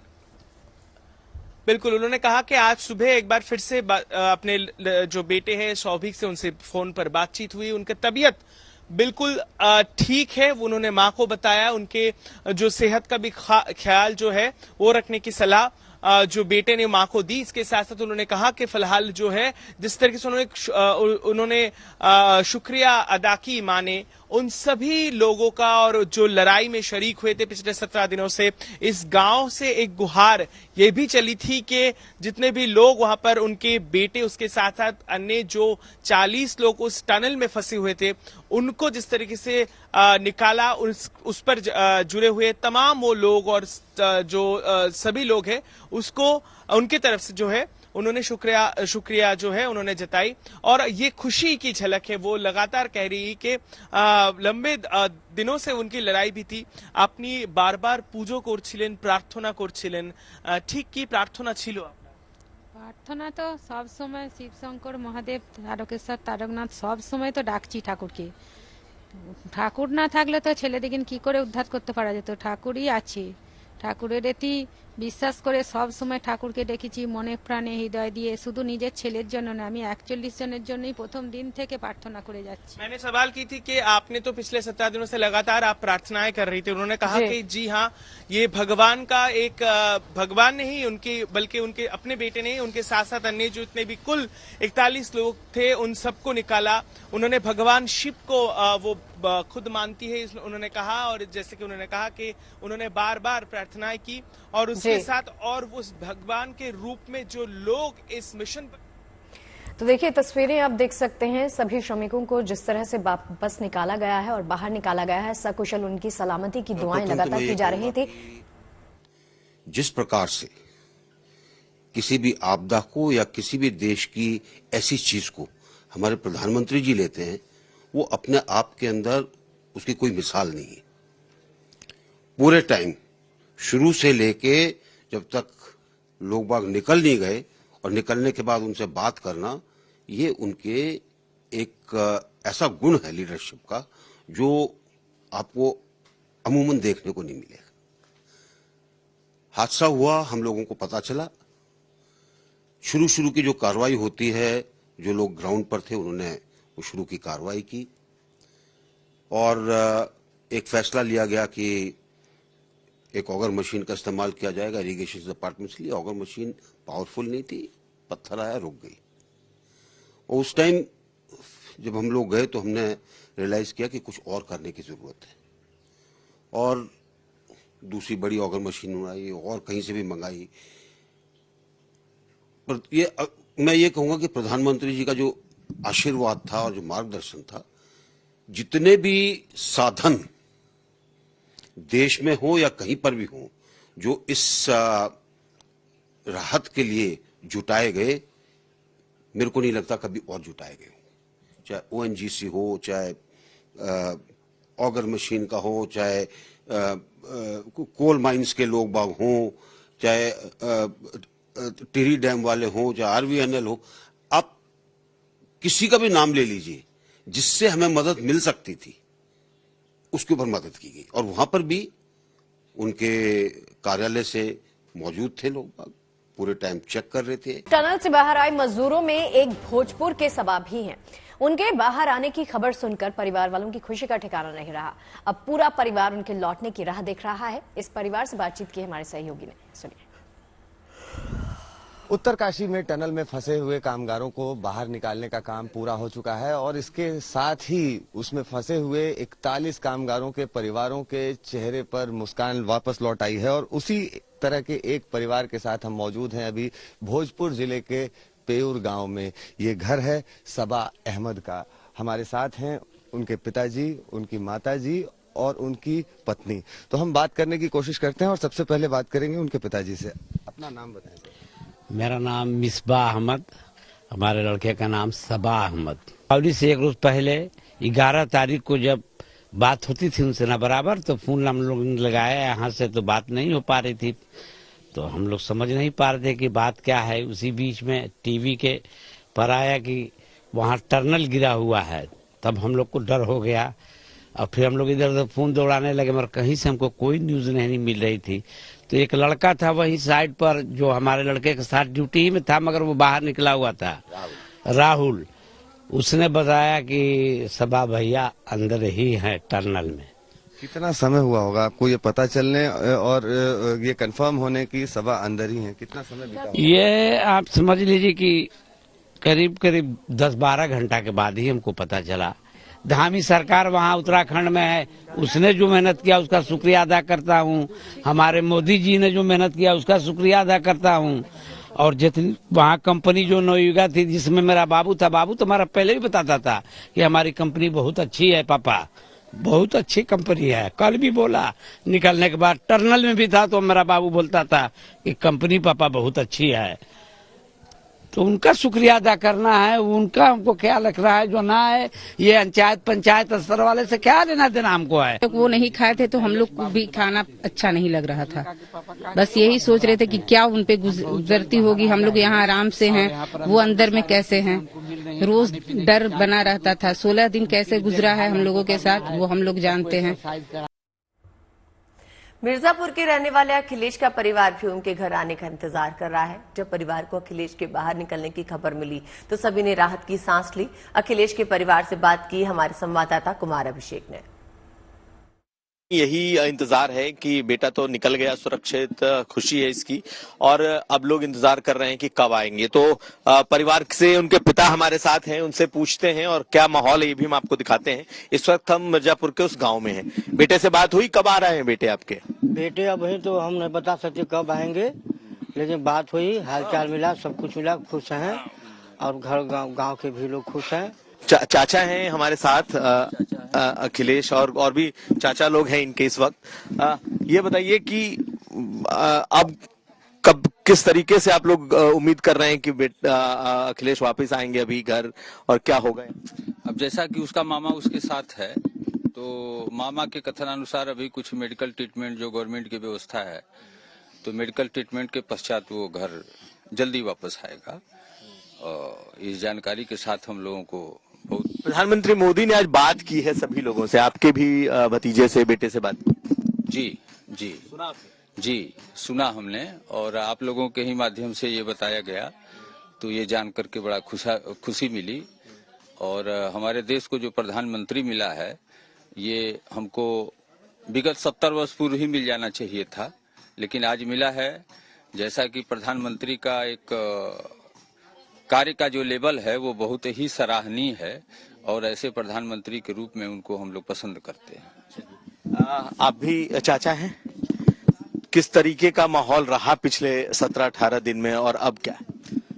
उन्होंने कहा कि आज सुबह एक बार फिर से अपने जो बेटे हैं शौभिक से उनसे फोन पर बातचीत हुई। उनकी तबीयत बिल्कुल ठीक है। उन्होंने मां को बताया, उनके जो सेहत का भी ख्याल जो है वो रखने की सलाह जो बेटे ने मां को दी। इसके साथ साथ उन्होंने कहा कि फिलहाल जो है जिस तरीके से उन्होंने शुक्रिया अदा की मां ने उन सभी लोगों का और जो लड़ाई में शरीक हुए थे पिछले 17 दिनों से। इस गांव से एक गुहार ये भी चली थी कि जितने भी लोग वहां पर उनके बेटे, उसके साथ साथ अन्य जो 40 लोग उस टनल में फंसे हुए थे, उनको जिस तरीके से निकाला, उस पर जुड़े हुए तमाम वो लोग और जो सभी लोग हैं उसको उनके तरफ से जो है उन्होंने शुक्रिया जो है उन्होंने जताई। और ये खुशी की झलक है, वो लगातार कह रही कि लंबे दिनों से उनकी लड़ाई भी थी। अपनी बार बार पूजो করছিলেন, প্রার্থনা করছিলেন, ঠিক কি প্রার্থনা ছিল আপনার? প্রার্থনা তো সব সময় শিবশঙ্কর মহাদেব, তারকেশ্বর, তারকনাথ সব সময় তো ডাকছি ঠাকুরকে। ঠাকুর না থাকলে তো ছেলেদিকে কি করে উদ্ধার করতে পারা যেত? ঠাকুরই আছে, ঠাকুরের এটি বিশ্বাস করে সব সময় ঠাকুরকে ডেকেছি মনে প্রাণে হৃদয় দিয়ে, শুধু নিজের ছেলের জন্য না, আমি 41 জনের জন্যই প্রথম দিন থেকে प्रार्थना করে যাচ্ছি। मैंने सवाल की थी कि आपने तो पिछले 17 दिनों से लगातार आप प्रार्थनाएं कर रही थी। उन्होंने कहा कि जी हाँ, ये भगवान का एक, भगवान ने ही उनके, बल्कि उनके अपने बेटे ने, उनके साथ साथ अन्य जो इतने भी कुल 41 लोग थे उन सबको निकाला। उन्होंने भगवान शिव को वो खुद मानती है उन्होंने कहा, और जैसे कि उन्होंने कहा कि उन्होंने बार बार प्रार्थनाएं की और उसके साथ और उस भगवान के रूप में जो लोग इस मिशन पर। तो देखिए तस्वीरें आप देख सकते हैं, सभी श्रमिकों को जिस तरह से वापस निकाला गया है और बाहर निकाला गया है, सकुशल उनकी सलामती की दुआएं लगातार की जा रही थी। जिस प्रकार से किसी भी आपदा को या किसी भी देश की ऐसी चीज को हमारे प्रधानमंत्री जी लेते हैं, वो अपने आप के अंदर उसकी कोई मिसाल नहीं है। पूरे टाइम शुरू से लेके जब तक लोग बाग निकल नहीं गए और निकलने के बाद उनसे बात करना, ये उनके एक ऐसा गुण है लीडरशिप का जो आपको अमूमन देखने को नहीं मिलेगा। हादसा हुआ, हम लोगों को पता चला, शुरू की जो कार्रवाई होती है, जो लोग ग्राउंड पर थे उन्होंने वो शुरू की कार्रवाई की और एक फैसला लिया गया कि एक ऑगर मशीन का इस्तेमाल किया जाएगा इरिगेशन डिपार्टमेंट के लिए। ऑगर मशीन पावरफुल नहीं थी, पत्थर आया, रुक गई। और उस टाइम जब हम लोग गए तो हमने रियलाइज किया कि कुछ और करने की जरूरत है और दूसरी बड़ी ऑगर मशीन मंगाई और कहीं से भी मंगाई। पर मैं ये कहूंगा कि प्रधानमंत्री जी का जो आशीर्वाद था और जो मार्गदर्शन था, जितने भी साधन देश में हो या कहीं पर भी हो जो इस राहत के लिए जुटाए गए, मेरे को नहीं लगता कभी और जुटाए गए हों। चाहे ओएनजीसी हो, चाहे ऑगर मशीन का हो, चाहे कोल माइंस के लोग बाग हों, चाहे टिहरी डैम वाले हों, चाहे आरवीएनएल हो, आप किसी का भी नाम ले लीजिए जिससे हमें मदद मिल सकती थी, उसके ऊपर मदद की गई। और वहां पर भी उनके कार्यालय से मौजूद थे लोग, पूरे टाइम चेक कर रहे थे। टनल से बाहर आए मजदूरों में एक भोजपुर के सवा भी हैं। उनके बाहर आने की खबर सुनकर परिवार वालों की खुशी का ठिकाना नहीं रहा। अब पूरा परिवार उनके लौटने की राह देख रहा है। इस परिवार से बातचीत की हमारे सहयोगी ने, सुनिए। उत्तरकाशी में टनल में फंसे हुए कामगारों को बाहर निकालने का काम पूरा हो चुका है और इसके साथ ही उसमें फंसे हुए 41 कामगारों के परिवारों के चेहरे पर मुस्कान वापस लौट आई है। और उसी तरह के एक परिवार के साथ हम मौजूद हैं अभी भोजपुर जिले के पेयूर गांव में। ये घर है सबा अहमद का। हमारे साथ हैं उनके पिताजी, उनकी माताजी और उनकी पत्नी। तो हम बात करने की कोशिश करते हैं और सबसे पहले बात करेंगे उनके पिताजी से। अपना नाम बताएं। मेरा नाम मिसबा अहमद, हमारे लड़के का नाम सबा अहमद। दीपावली से एक रोज पहले 11 तारीख को जब बात होती थी उनसे ना बराबर, तो फोन हम लोग ने लगाया, यहाँ से तो बात नहीं हो पा रही थी, तो हम लोग समझ नहीं पा रहे थे कि बात क्या है। उसी बीच में टीवी के पर आया कि वहाँ टनल गिरा हुआ है, तब हम लोग को डर हो गया और फिर हम लोग इधर उधर फोन दौड़ाने लगे, मगर कहीं से हमको कोई न्यूज नहीं मिल रही थी। तो एक लड़का था वही साइड पर जो हमारे लड़के के साथ ड्यूटी में था, मगर वो बाहर निकला हुआ था, राहुल। उसने बताया कि सबा भैया अंदर ही है टनल में। कितना समय हुआ होगा आपको ये पता चलने और ये कंफर्म होने की? सभा अंदर ही है, कितना समय बीता होगा? ये आप समझ लीजिए कि करीब करीब 10-12 घंटा के बाद ही हमको पता चला। धामी सरकार वहाँ उत्तराखंड में है, उसने जो मेहनत किया उसका शुक्रिया अदा करता हूँ। हमारे मोदी जी ने जो मेहनत किया उसका शुक्रिया अदा करता हूँ। और जितनी वहाँ कंपनी जो नवयुगा थी जिसमें मेरा बाबू था, बाबू तो हमारा पहले भी बताता था कि हमारी कंपनी बहुत अच्छी है पापा, बहुत अच्छी कंपनी है। कल भी बोला, निकलने के बाद टर्नल में भी था तो मेरा बाबू बोलता था कि कंपनी पापा बहुत अच्छी है। तो उनका शुक्रिया अदा करना है, उनका हमको क्या लग रहा है जो ना है ये पंचायत स्तर वाले से क्या लेना देना हमको है। तो वो नहीं खाए थे तो हम लोग को भी खाना अच्छा नहीं लग रहा था। बस यही सोच रहे थे कि क्या उन पे गुजरती होगी। हम लोग यहाँ आराम से हैं, वो अंदर में कैसे हैं। रोज डर बना रहता था। 16 दिन कैसे गुजरा है हम लोगों के साथ वो हम लोग जानते हैं। मिर्जापुर के रहने वाले अखिलेश का परिवार भी उनके घर आने का इंतजार कर रहा है। जब परिवार को अखिलेश के बाहर निकलने की खबर मिली तो सभी ने राहत की सांस ली। अखिलेश के परिवार से बात की हमारे संवाददाता कुमार अभिषेक ने। यही इंतजार है कि बेटा तो निकल गया सुरक्षित, खुशी है इसकी, और अब लोग इंतजार कर रहे हैं कि कब आएंगे। तो परिवार से उनके पिता हमारे साथ हैं, उनसे पूछते हैं और क्या माहौल है ये भी हम आपको दिखाते हैं। इस वक्त हम मिर्जापुर के उस गांव में हैं। बेटे से बात हुई, कब आ रहे हैं बेटे आपके? बेटे अब वही तो हम नहीं बता सकते कब आएंगे, लेकिन बात हुई, हालचाल मिला, सब कुछ मिला, खुश हैं और घर गाँव के भी लोग खुश हैं। चाचा हैं हमारे साथ अखिलेश, और भी चाचा लोग हैं इनके इस वक्त। ये बताइए कि अब कब किस तरीके से आप लोग उम्मीद कर रहे हैं कि अखिलेश वापस आएंगे अभी घर, और क्या होगा? अब जैसा कि उसका मामा उसके साथ है तो मामा के कथनानुसार अभी कुछ मेडिकल ट्रीटमेंट जो गवर्नमेंट की व्यवस्था है, तो मेडिकल ट्रीटमेंट के पश्चात वो घर जल्दी वापस आएगा। और इस जानकारी के साथ हम लोगों को बहुत। प्रधानमंत्री मोदी ने आज बात की है सभी लोगों से, आपके भी भतीजे से, बेटे से बात की? जी सुना हमने, और आप लोगों के ही माध्यम से ये बताया गया तो ये जान करके बड़ा खुशी मिली। और हमारे देश को जो प्रधानमंत्री मिला है ये हमको विगत 70 वर्ष पूर्व ही मिल जाना चाहिए था, लेकिन आज मिला है। जैसा कि प्रधानमंत्री का एक कार्य का जो लेवल है वो बहुत ही सराहनीय है, और ऐसे प्रधानमंत्री के रूप में उनको हम लोग पसंद करते हैं। आप भी चाचा हैं, किस तरीके का माहौल रहा पिछले 17-18 दिन में, और अब क्या?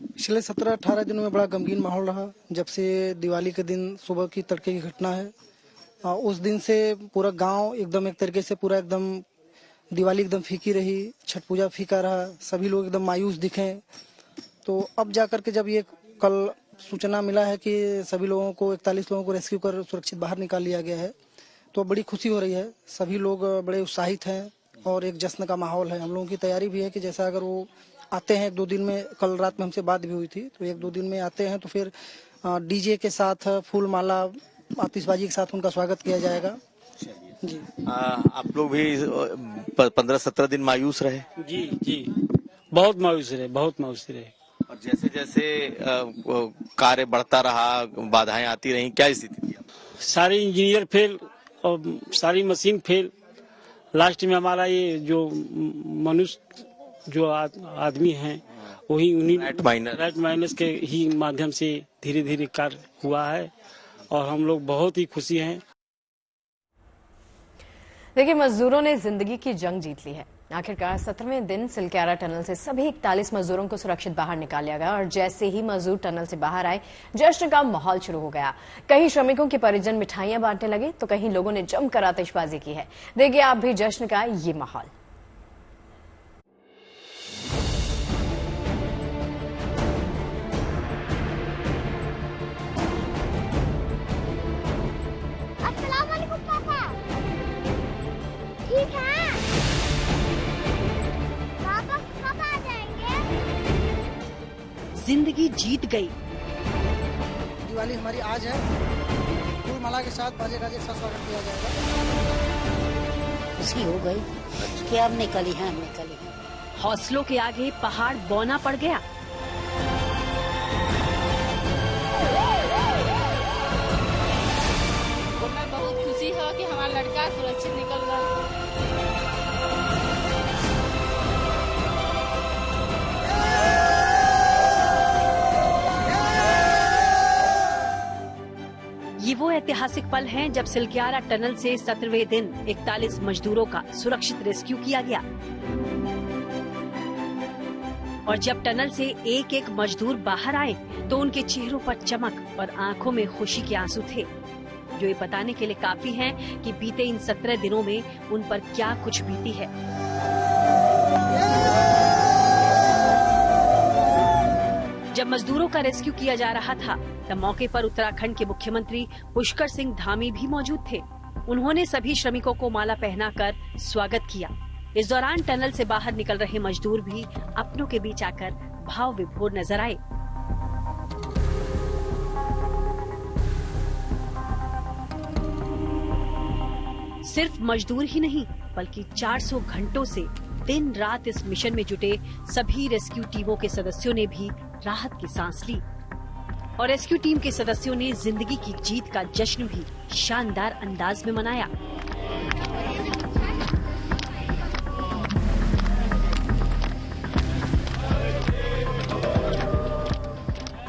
पिछले 17-18 दिनों में बड़ा गमगीन माहौल रहा। जब से दिवाली के दिन सुबह की तड़के की घटना है, उस दिन से पूरा गांव एकदम एक तरीके से पूरा एकदम दिवाली एकदम फीकी रही, छठ पूजा फीका रहा, सभी लोग एकदम मायूस दिखे। तो अब जाकर के जब ये कल सूचना मिला है कि सभी लोगों को 41 लोगों को रेस्क्यू कर सुरक्षित बाहर निकाल लिया गया है, तो बड़ी खुशी हो रही है। सभी लोग बड़े उत्साहित हैं और एक जश्न का माहौल है। हम लोगों की तैयारी भी है कि जैसा अगर वो आते हैं 1-2 दिन में, कल रात में हमसे बात भी हुई थी, तो 1-2 दिन में आते हैं तो फिर डीजे के साथ फूल माला आतिशबाजी के साथ उनका स्वागत किया जाएगा। जी आप लोग भी 15-17 दिन मायूस रहे? जी बहुत मायूस रहे। और जैसे जैसे कार्य बढ़ता रहा, बाधाएं आती रही, क्या स्थिति थी? सारे इंजीनियर फेल और सारी मशीन फेल। लास्ट में हमारा ये जो मनुष्य जो आदमी हैं वही उन्हीं राइट माइनस के ही माध्यम से धीरे धीरे कार्य हुआ है, और हम लोग बहुत ही खुशी हैं। देखिए, मजदूरों ने जिंदगी की जंग जीत ली है। आखिरकार 17वें दिन सिलक्यारा टनल से सभी 41 मजदूरों को सुरक्षित बाहर निकाल लिया गया, और जैसे ही मजदूर टनल से बाहर आए जश्न का माहौल शुरू हो गया। कहीं श्रमिकों के परिजन मिठाइयां बांटने लगे तो कहीं लोगों ने जमकर आतिशबाजी की है। देखिए आप भी जश्न का ये माहौल। जिंदगी जीत गई। दिवाली हमारी आज है, फूल माला के साथ बाजे गाजे का स्वागत किया जाएगा। खुशी हो गई कि अब निकली है। हौसलों के आगे पहाड़ बौना पड़ गया। मैं बहुत खुशी है कि हमारा लड़का सुरक्षित निकल रहा है। ये वो ऐतिहासिक पल हैं जब सिलक्यारा टनल से 17वें दिन 41 मजदूरों का सुरक्षित रेस्क्यू किया गया और जब टनल से एक एक मजदूर बाहर आए तो उनके चेहरों पर चमक और आंखों में खुशी के आंसू थे, जो ये बताने के लिए काफी हैं कि बीते इन 17 दिनों में उन पर क्या कुछ बीती है। जब मजदूरों का रेस्क्यू किया जा रहा था तब मौके पर उत्तराखंड के मुख्यमंत्री पुष्कर सिंह धामी भी मौजूद थे। उन्होंने सभी श्रमिकों को माला पहनाकर स्वागत किया। इस दौरान टनल से बाहर निकल रहे मजदूर भी अपनों के बीच आकर भाव विभोर नजर आए। सिर्फ मजदूर ही नहीं बल्कि 400 घंटों से दिन रात इस मिशन में जुटे सभी रेस्क्यू टीमों के सदस्यों ने भी राहत की सांस ली और रेस्क्यू टीम के सदस्यों ने जिंदगी की जीत का जश्न भी शानदार अंदाज में मनाया।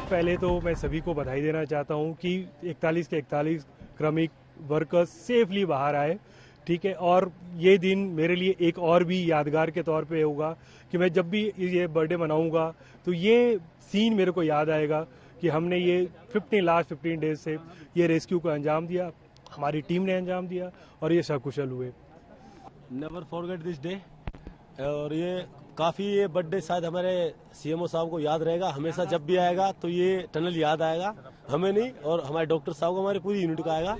पहले तो मैं सभी को बधाई देना चाहता हूं कि 41 के 41 क्रमिक वर्कर्स सेफली बाहर आए, ठीक है। और ये दिन मेरे लिए एक और भी यादगार के तौर पे होगा कि मैं जब भी ये बर्थडे मनाऊंगा तो ये सीन मेरे को याद आएगा कि हमने ये लास्ट 15 डेज से ये रेस्क्यू को अंजाम दिया, हमारी टीम ने अंजाम दिया और ये सकुशल हुए। Never forget this day. और ये काफ़ी ये बर्थडे शायद हमारे सीएमओ साहब को याद रहेगा, हमेशा जब भी आएगा तो ये टनल याद आएगा, हमें नहीं और हमारे डॉक्टर साहब को, हमारी पूरी यूनिट को आएगा।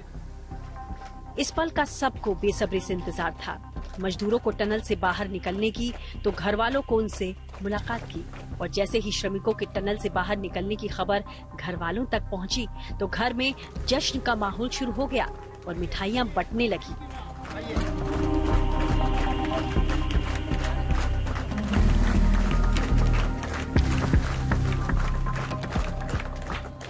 इस पल का सबको बेसब्री से इंतजार था। मजदूरों को टनल से बाहर निकलने की तो घर वालों को उनसे मुलाकात की और जैसे ही श्रमिकों के टनल से बाहर निकलने की खबर घर वालों तक पहुंची तो घर में जश्न का माहौल शुरू हो गया और मिठाइयां बंटने लगी।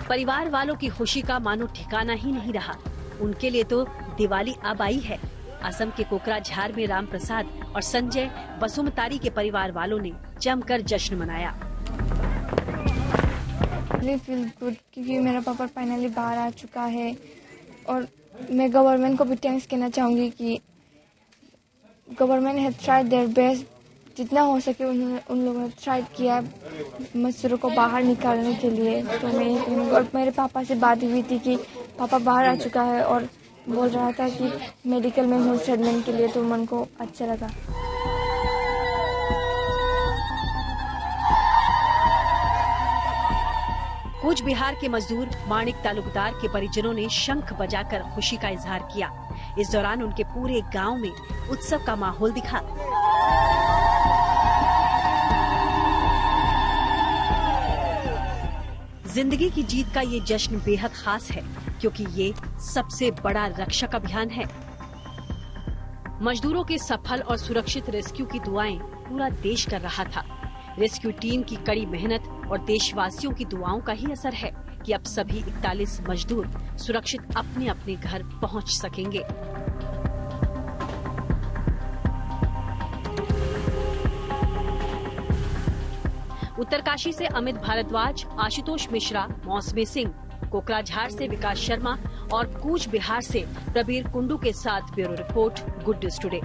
परिवार वालों की खुशी का मानो ठिकाना ही नहीं रहा। उनके लिए तो दिवाली अब आई है। असम के कोकराझार में राम प्रसाद और संजय बसुमतारी के परिवार वालों ने जमकर जश्न मनाया। फील गुड क्योंकि मेरा पापा फाइनली बाहर आ चुका है और मैं गवर्नमेंट को भी थैंक्स कहना चाहूँगी कि government have tried their best, जितना हो सके उन लोगों ने ट्राई किया मजदूरों को बाहर निकालने के लिए। तो मैं ये कहूँगी और मेरे पापा से बात हुई थी कि पापा बाहर आ चुका है और बोल रहा था कि मेडिकल में हूँ ट्रीटमेंट के लिए, तो मन को अच्छा लगा। कूच बिहार के मजदूर माणिक तालुकदार के परिजनों ने शंख बजाकर खुशी का इजहार किया। इस दौरान उनके पूरे गांव में उत्सव का माहौल दिखा। जिंदगी की जीत का ये जश्न बेहद खास है क्योंकि ये सबसे बड़ा रक्षक अभियान है। मजदूरों के सफल और सुरक्षित रेस्क्यू की दुआएं पूरा देश कर रहा था। रेस्क्यू टीम की कड़ी मेहनत और देशवासियों की दुआओं का ही असर है कि अब सभी 41 मजदूर सुरक्षित अपने अपने घर पहुंच सकेंगे। उत्तरकाशी से अमित भारद्वाज, आशुतोष मिश्रा, मौसमी सिंह, कोकराझार से विकास शर्मा और कूच बिहार से प्रबीर कुंडू के साथ bureau report, good news today.